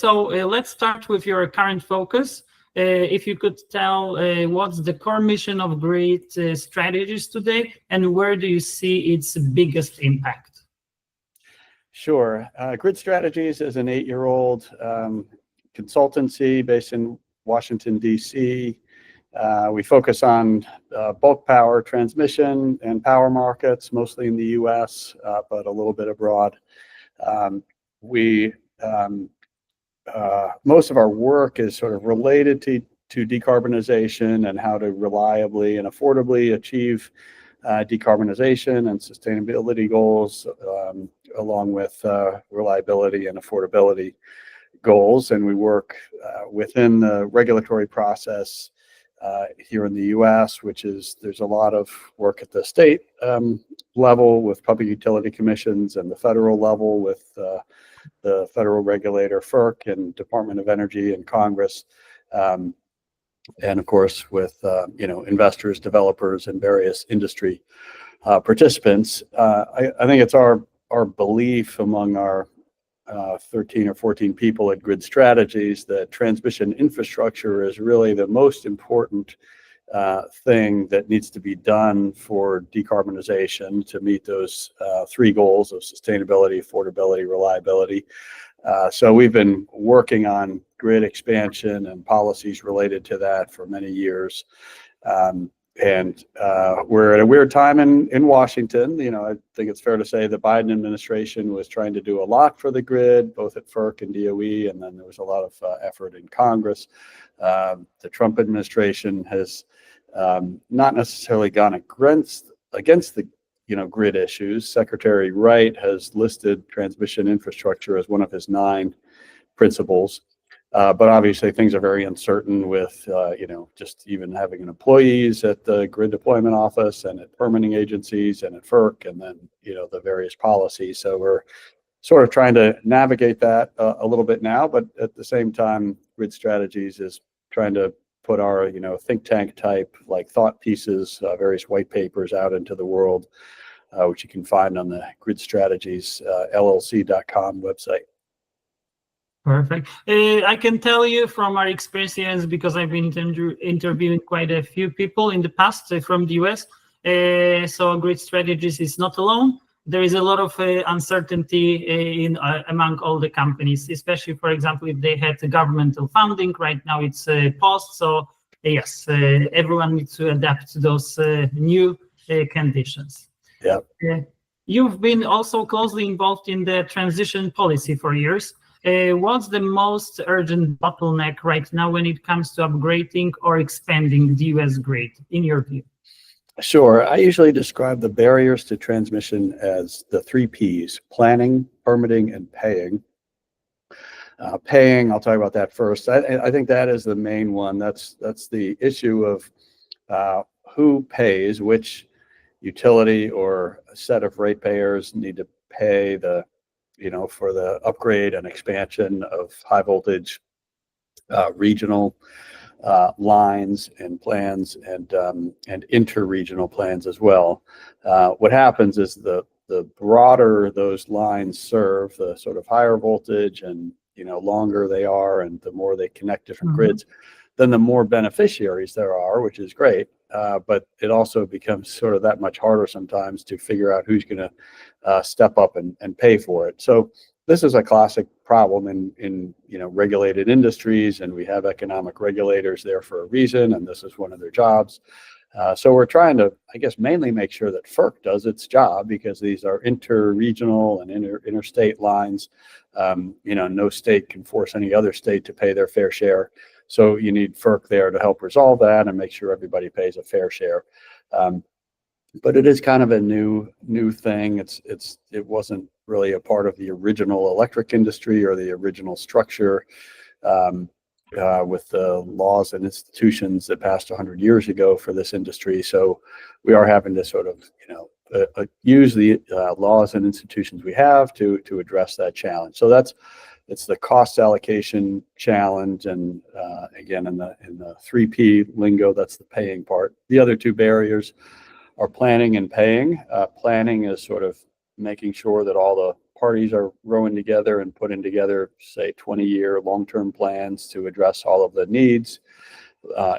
Let's start with your current focus. If you could tell what's the core mission of Grid Strategies today, and where do you see its biggest impact? Sure. Grid Strategies is an 8-year-old consultancy based in Washington, D.C. We focus on bulk power transmission and power markets, mostly in the U.S., but a little bit abroad. Most of our work is sort of related to decarbonization and how to reliably and affordably achieve decarbonization and sustainability goals, along with reliability and affordability goals. And we work within the regulatory process here in the U.S., there's a lot of work at the state level with public utility commissions, and the federal level with the federal regulator FERC and Department of Energy and Congress, and of course with investors, developers, and various industry participants. I think it's our belief among our 13 or 14 people at Grid Strategies that transmission infrastructure is really the most important thing that needs to be done for decarbonization to meet those 3 goals of sustainability, affordability, reliability. So we've been working on grid expansion and policies related to that for many years. We're at a weird time in Washington. I think it's fair to say the Biden administration was trying to do a lot for the grid, both at FERC and DOE, and then there was a lot of effort in Congress. The Trump administration has not necessarily gone against the grid issues. Secretary Wright has listed transmission infrastructure as one of his 9 principles. But obviously things are very uncertain with, just even having employees at the grid deployment office and at permitting agencies and at FERC, and then, the various policies. So we're sort of trying to navigate that a little bit now, but at the same time, Grid Strategies is trying to put our, think tank type, like thought pieces, various white papers out into the world, which you can find on the Grid Strategies LLC.com website. Perfect. I can tell you from our experience, because I've been interviewing quite a few people in the past from the US. So Grid Strategies is not alone. There is a lot of uncertainty among all the companies, especially, for example, if they had governmental funding. Right now it's paused. So yes, everyone needs to adapt to those new conditions. Yeah. You've been also closely involved in the transition policy for years. What's the most urgent bottleneck right now when it comes to upgrading or expanding the US grid, in your view? Sure. I usually describe the barriers to transmission as the 3 Ps: planning, permitting, and paying. Paying, I'll talk about that first. I think that is the main one. That's the issue of who pays, which utility or a set of ratepayers need to pay for the upgrade and expansion of high voltage regional lines and plans, and interregional plans as well. What happens is the broader those lines serve, the sort of higher voltage and longer they are, and the more they connect different grids, then the more beneficiaries there are, which is great. But it also becomes sort of that much harder sometimes to figure out who's going to step up and pay for it. So this is a classic problem in regulated industries, and we have economic regulators there for a reason, and this is one of their jobs. So we're trying to, I guess, mainly make sure that FERC does its job, because these are interregional and interstate lines. No state can force any other state to pay their fair share. So you need FERC there to help resolve that and make sure everybody pays a fair share. But it is kind of a new thing. It wasn't really a part of the original electric industry or the original structure with the laws and institutions that passed 100 years ago for this industry. So we are having to sort of use the laws and institutions we have to address that challenge. So it's the cost allocation challenge, and again, in the 3P lingo, that's the paying part. The other 2 barriers are planning and paying. Planning is sort of making sure that all parties are rowing together and putting together, say, 20-year long-term plans to address all of the needs,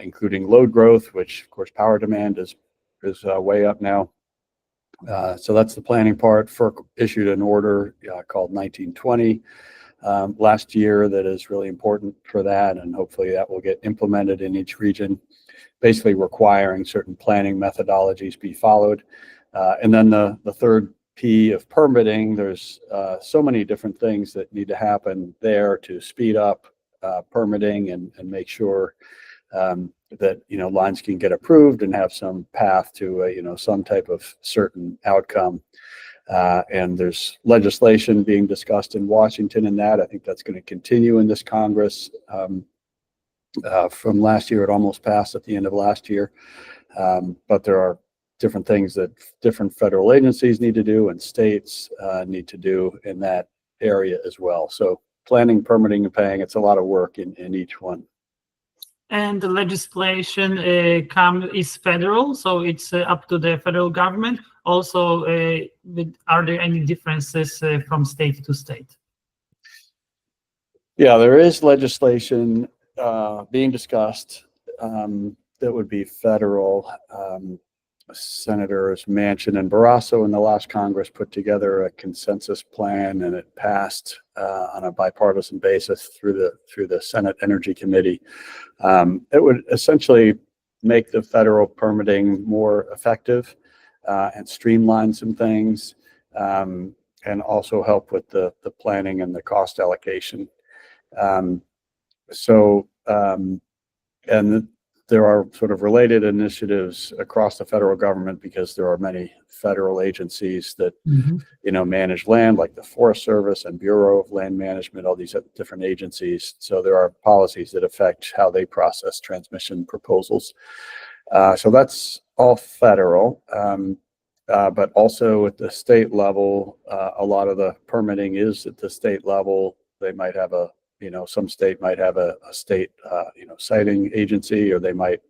including load growth, which of course power demand is way up now. So that's the planning part. FERC issued an order called 1920 last year that is really important for that, and hopefully that will get implemented in each region, basically requiring certain planning methodologies be followed. And then the third P of permitting, there's so many different things that need to happen there to speed up permitting and make sure that lines can get approved and have some path to some type of certain outcome. And there's legislation being discussed in Washington in that. I think that's going to continue in this Congress. From last year, it almost passed at the end of last year. But there are different things that different federal agencies need to do and states need to do in that area as well. So planning, permitting, and paying, it's a lot of work in each one. And the legislation is federal, so it's up to the federal government. Also, are there any differences from state to state? Yeah, there is legislation being discussed that would be federal. Senators Manchin and Barrasso in the last Congress put together a consensus plan, and it passed on a bipartisan basis through the Senate Energy Committee. It would essentially make the federal permitting more effective and streamline some things, and also help with the planning and the cost allocation. And there are sort of related initiatives across the federal government because there are many federal agencies that manage land, like the Forest Service and Bureau of Land Management, all these different agencies. So there are policies that affect how they process transmission proposals. So that's all federal, but also at the state level, a lot of the permitting is at the state level. They might have some state might have a state, siting agency, or they might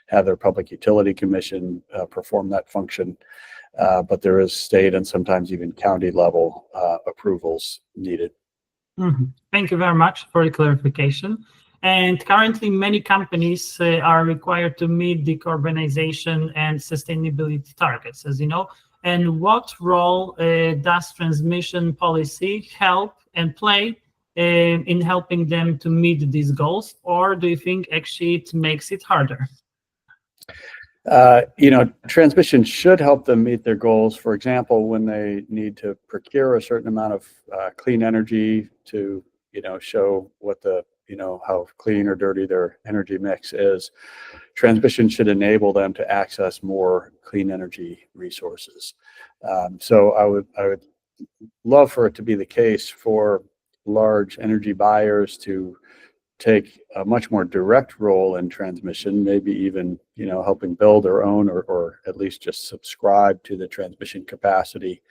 have their Public Utility Commission perform that function. But there is state and sometimes even county level approvals needed. Thank you very much for the clarification. And currently, many companies are required to meet decarbonization and sustainability targets, as you know. And what role does transmission policy help and play in helping them to meet these goals, or do you think actually it makes it harder? Transmission should help them meet their goals. For example, when they need to procure a certain amount of clean energy to, show what how clean or dirty their energy mix is, transmission should enable them to access more clean energy resources. So I would love for it to be the case for large energy buyers to take a much more direct role in transmission, maybe even helping build their own or at least just subscribe to the transmission capacity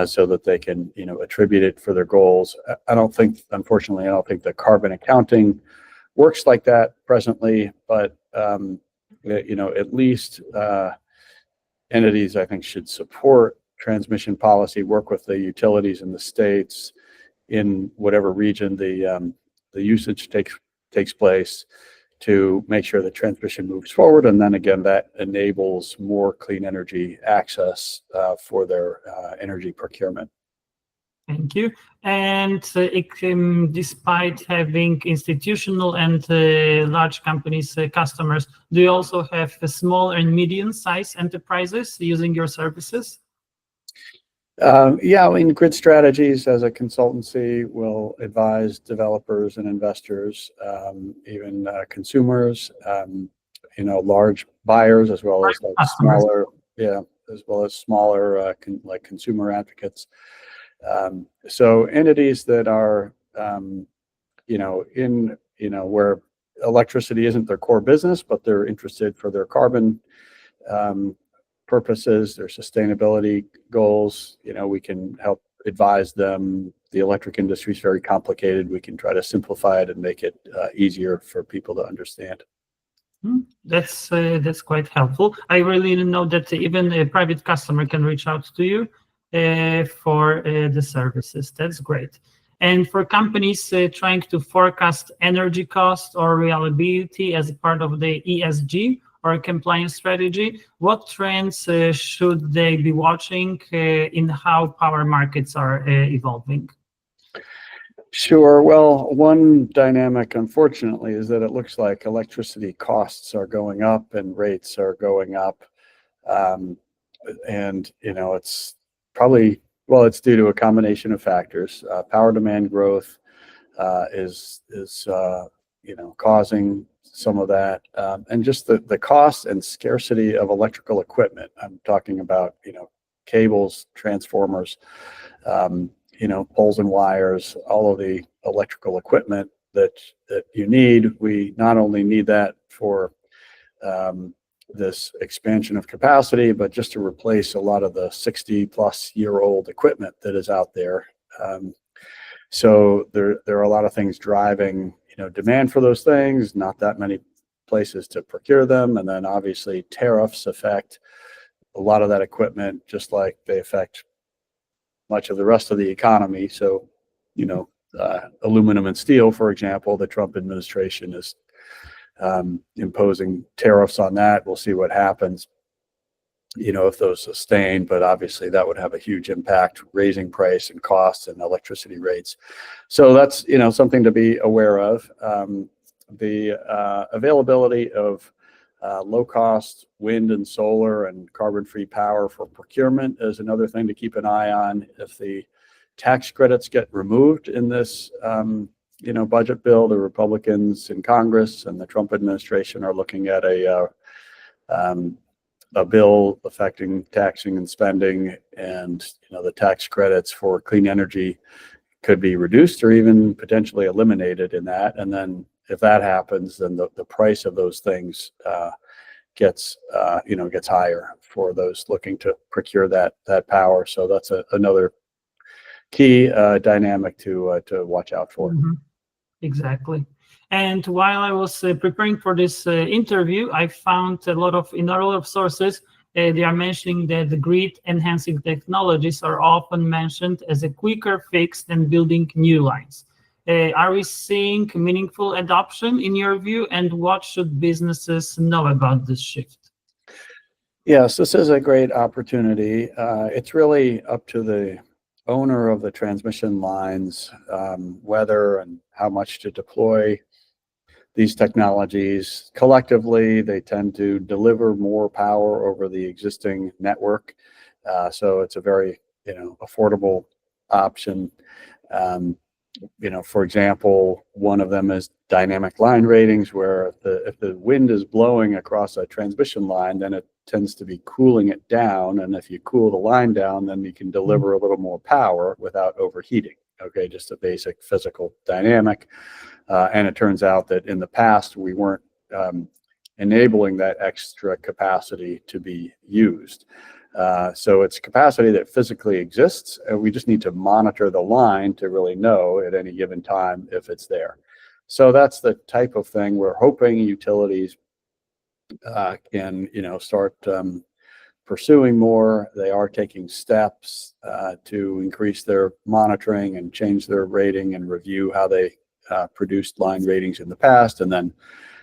so that they can attribute it for their goals. Unfortunately, I don't think the carbon accounting works like that presently, but at least entities I think should support transmission policy, work with the utilities in the states in whatever region the usage takes place, to make sure that transmission moves forward, and then again that enables more clean energy access for their energy procurement. Thank you. And despite having institutional and large companies customers, do you also have small and medium-sized enterprises using your services? Grid Strategies as a consultancy will advise developers and investors, even consumers, large buyers as well as smaller, like consumer advocates. So entities that are, where electricity isn't their core business, but they're interested for their carbon purposes, their sustainability goals, we can help advise them. The electric industry is very complicated. We can try to simplify it and make it easier for people to understand. That's quite helpful. I really didn't know that even a private customer can reach out to you. for the services. That's great. And for companies trying to forecast energy cost or reliability as a part of the ESG or compliance strategy, what trends should they be watching in how power markets are evolving? Sure. Well, one dynamic, unfortunately, is that it looks like electricity costs are going up and rates are going up. And, it's probably, well, it's due to a combination of factors. Power demand growth is causing some of that. And just the cost and scarcity of electrical equipment. I'm talking about, cables, transformers, poles and wires, all of the electrical equipment that you need. We not only need that for this expansion of capacity, but just to replace a lot of the 60-plus-year-old equipment that is out there. So there are a lot of things driving, demand for those things, not that many places to procure them. And then obviously tariffs affect a lot of that equipment, just like they affect much of the rest of the economy. So, aluminum and steel, for example, the Trump administration is imposing tariffs on that. We'll see what happens, if those sustain, but obviously that would have a huge impact, raising price and costs and electricity rates. So that's, something to be aware of. The availability of low-cost wind and solar and carbon-free power for procurement is another thing to keep an eye on. If the tax credits get removed in this, budget bill, the Republicans in Congress and the Trump administration are looking at a bill affecting taxing and spending, and the tax credits for clean energy could be reduced or even potentially eliminated in that. And then if that happens, then the price of those things gets higher for those looking to procure that power. So that's another key dynamic to watch out for. Mm-hmm. Exactly. And while I was preparing for this interview, I found in a lot of sources they are mentioning that the grid enhancing technologies are often mentioned as a quicker fix than building new lines. Are we seeing meaningful adoption in your view, and what should businesses know about this shift? Yes, this is a great opportunity. It's really up to the owner of the transmission lines, whether and how much to deploy these technologies. Collectively, they tend to deliver more power over the existing network. So it's a very, affordable option. For example, one of them is dynamic line ratings, where if the wind is blowing across a transmission line, then it tends to be cooling it down. And if you cool the line down, then you can deliver a little more power without overheating. Okay, just a basic physical dynamic. And it turns out that in the past, we weren't enabling that extra capacity to be used. So it's capacity that physically exists, and we just need to monitor the line to really know at any given time if it's there. So that's the type of thing we're hoping utilities can, start pursuing more. They are taking steps to increase their monitoring and change their rating and review how they produced line ratings in the past, and then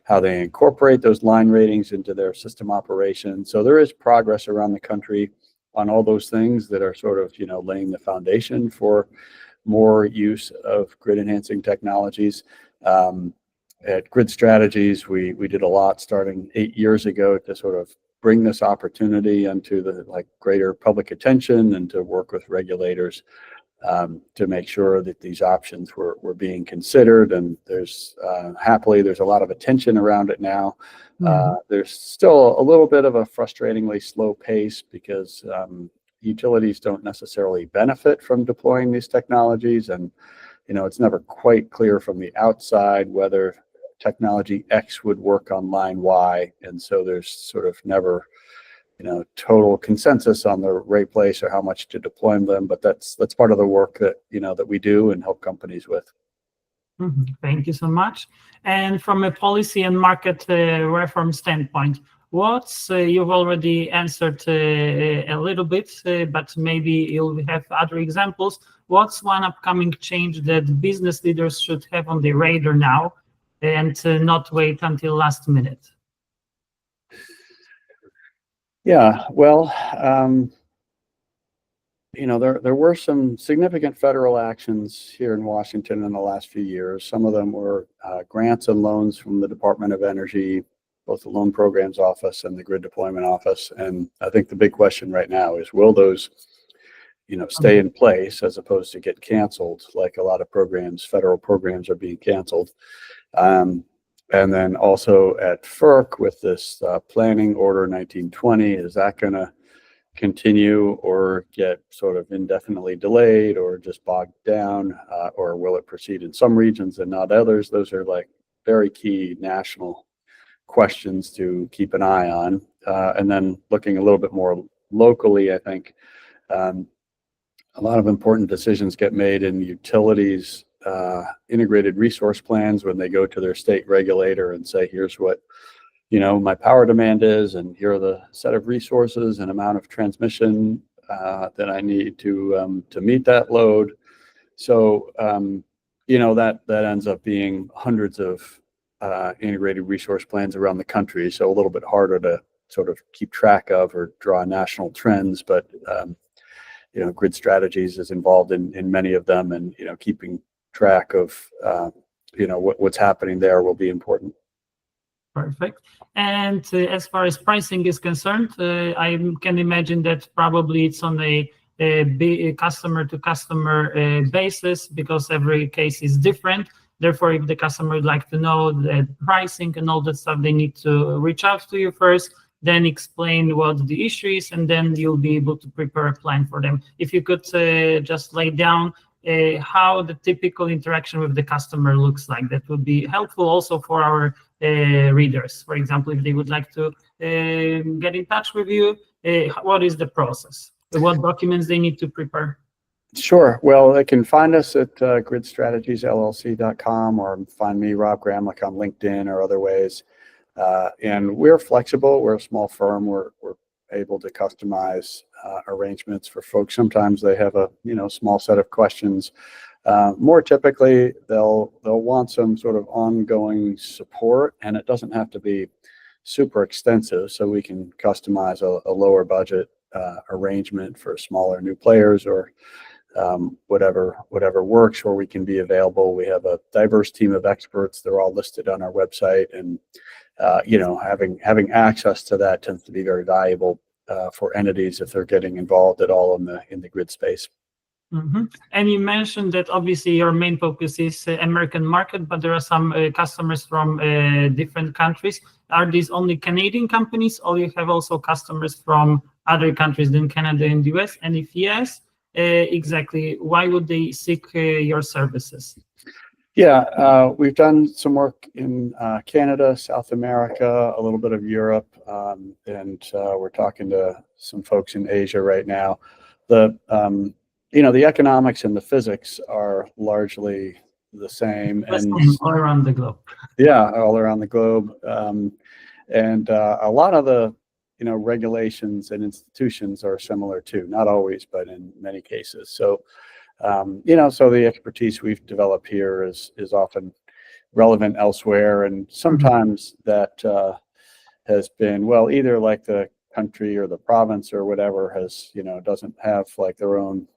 how they incorporate those line ratings into their system operation. So there is progress around the country on all those things that are sort of, laying the foundation for more use of grid enhancing technologies. At Grid Strategies, we did a lot starting 8 years ago to sort of bring this opportunity into the greater public attention, and to work with regulators to make sure that these options were being considered. And happily, there's a lot of attention around it now. There's still a little bit of a frustratingly slow pace because utilities don't necessarily benefit from deploying these technologies. And, it's never quite clear from the outside whether technology X would work on line Y. And so there's sort of never total consensus on the right place or how much to deploy them, but that's part of the work that that we do and help companies with. Thank you so much. And from a policy and market reform standpoint, You've already answered a little bit, but maybe you'll have other examples. What's one upcoming change that business leaders should have on their radar now and not wait until last minute? Yeah, well, there were some significant federal actions here in Washington in the last few years. Some of them were grants and loans from the Department of Energy, both the Loan Programs Office and the Grid Deployment Office. And I think the big question right now is, will those, stay in place as opposed to get canceled, like a lot of federal programs are being canceled. And then also at FERC with this Planning Order 1920, is that going to continue or get sort of indefinitely delayed or just bogged down, or will it proceed in some regions and not others? Those are like very key national questions to keep an eye on. And then looking a little bit more locally, I think a lot of important decisions get made in utilities, integrated resource plans when they go to their state regulator and say, here's what my power demand is, and here are the set of resources and amount of transmission that I need to meet that load. So that ends up being hundreds of integrated resource plans around the country. So a little bit harder to sort of keep track of or draw national trends, but Grid Strategies is involved in many of them, and keeping track of what's happening there will be important. Perfect. And as far as pricing is concerned, I can imagine that probably it's on a customer-to-customer basis, because every case is different. Therefore, if the customer would like to know the pricing and all that stuff, they need to reach out to you first, then explain what the issue is, and then you'll be able to prepare a plan for them. If you could just lay down how the typical interaction with the customer looks like, that would be helpful also for our readers. For example, if they would like to get in touch with you, what is the process? What documents they need to prepare? Sure. Well, they can find us at gridstrategiesllc.com, or find me, Rob Gramlich, on LinkedIn or other ways. And we're flexible. We're a small firm. We're able to customize arrangements for folks. Sometimes they have a small set of questions. More typically, they'll want some sort of ongoing support, and it doesn't have to be super extensive. So we can customize a lower budget arrangement for smaller new players, or whatever works, or we can be available. We have a diverse team of experts. They're all listed on our website, and having access to that tends to be very valuable for entities if they're getting involved at all in the grid space. Mm-hmm. And you mentioned that obviously your main focus is American market, but there are some customers from different countries. Are these only Canadian companies, or you have also customers from other countries than Canada and the US? And if yes, exactly why would they seek your services? Yeah, we've done some work in Canada, South America, a little bit of Europe, and we're talking to some folks in Asia right now. The economics and the physics are largely the same, and all around the globe. Yeah, all around the globe, and a lot of the regulations and institutions are similar too. Not always, but in many cases. So. So the expertise we've developed here is often relevant elsewhere, and sometimes that has been, well, either like the country or the province or whatever has, doesn't have like their own,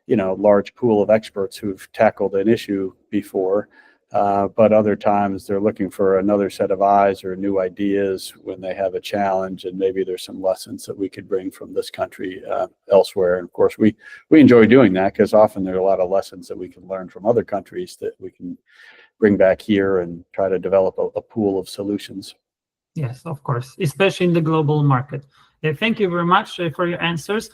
large pool of experts who've tackled an issue before, but other times they're looking for another set of eyes or new ideas when they have a challenge, and maybe there's some lessons that we could bring from this country elsewhere. And of course, we enjoy doing that, because often there are a lot of lessons that we can learn from other countries that we can bring back here and try to develop a pool of solutions. Yes, of course, especially in the global market. Thank you very much for your answers.